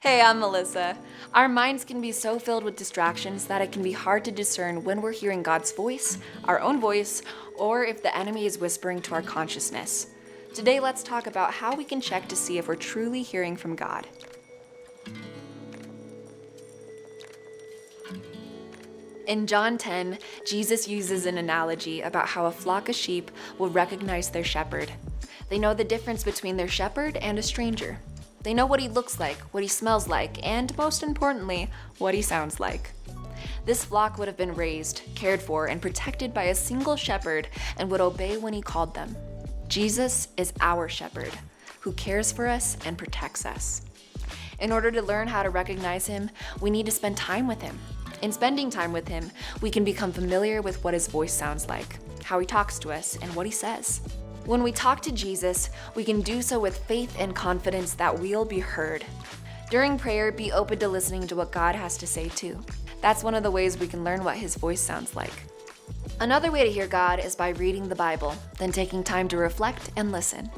Hey, I'm Melissa. Our minds can be so filled with distractions that it can be hard to discern when we're hearing God's voice, our own voice, or if the enemy is whispering to our consciousness. Today, let's talk about how we can check to see if we're truly hearing from God. In John 10, Jesus uses an analogy about how a flock of sheep will recognize their shepherd. They know the difference between their shepherd and a stranger. They know what he looks like, what he smells like, and most importantly, what he sounds like. This flock would have been raised, cared for, and protected by a single shepherd and would obey when he called them. Jesus is our shepherd, who cares for us and protects us. In order to learn how to recognize him, we need to spend time with him. In spending time with him, we can become familiar with what his voice sounds like, how he talks to us, and what he says. When we talk to Jesus, we can do so with faith and confidence that we'll be heard. During prayer, be open to listening to what God has to say too. That's one of the ways we can learn what his voice sounds like. Another way to hear God is by reading the Bible, then taking time to reflect and listen.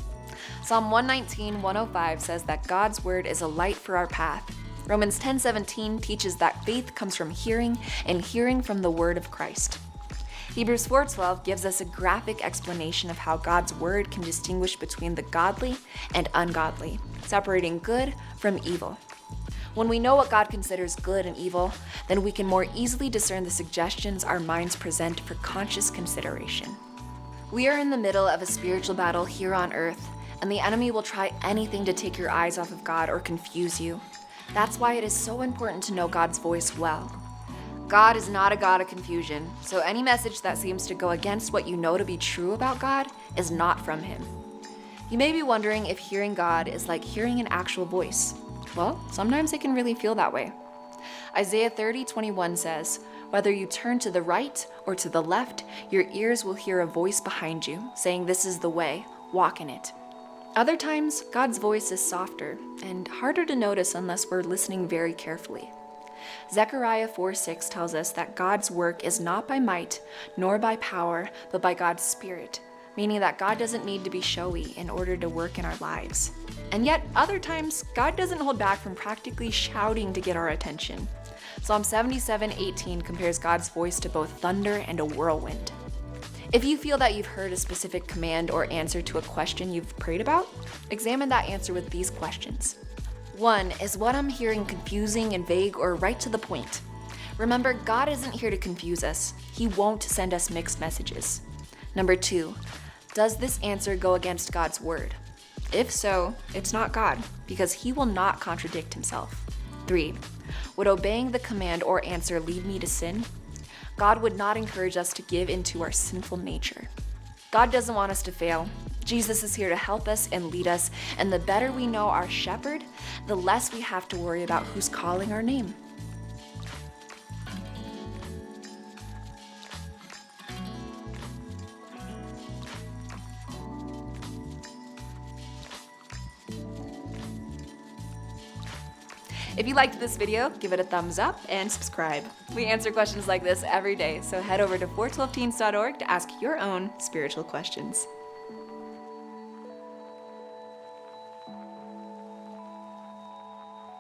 Psalm 119:105 says that God's word is a light for our path. Romans 10:17 teaches that faith comes from hearing, and hearing from the word of Christ. Hebrews 4:12 gives us a graphic explanation of how God's word can distinguish between the godly and ungodly, separating good from evil. When we know what God considers good and evil, then we can more easily discern the suggestions our minds present for conscious consideration. We are in the middle of a spiritual battle here on earth, and the enemy will try anything to take your eyes off of God or confuse you. That's why it is so important to know God's voice well. God is not a God of confusion, so any message that seems to go against what you know to be true about God is not from him. You may be wondering if hearing God is like hearing an actual voice. Well, sometimes it can really feel that way. Isaiah 30:21 says, "Whether you turn to the right or to the left, your ears will hear a voice behind you, saying, 'This is the way, walk in it.'" Other times, God's voice is softer and harder to notice unless we're listening very carefully. Zechariah 4:6 tells us that God's work is not by might nor by power, but by God's Spirit, meaning that God doesn't need to be showy in order to work in our lives. And yet, other times, God doesn't hold back from practically shouting to get our attention. Psalm 77:18 compares God's voice to both thunder and a whirlwind. If you feel that you've heard a specific command or answer to a question you've prayed about, examine that answer with these questions. 1. Is what I'm hearing confusing and vague or right to the point? Remember, God isn't here to confuse us. He won't send us mixed messages. Number 2. Does this answer go against God's word? If so, it's not God, because he will not contradict himself. 3. Would obeying the command or answer lead me to sin? God would not encourage us to give into our sinful nature. God doesn't want us to fail. Jesus is here to help us and lead us, and the better we know our shepherd, the less we have to worry about who's calling our name. If you liked this video, give it a thumbs up and subscribe. We answer questions like this every day, so head over to 412teens.org to ask your own spiritual questions.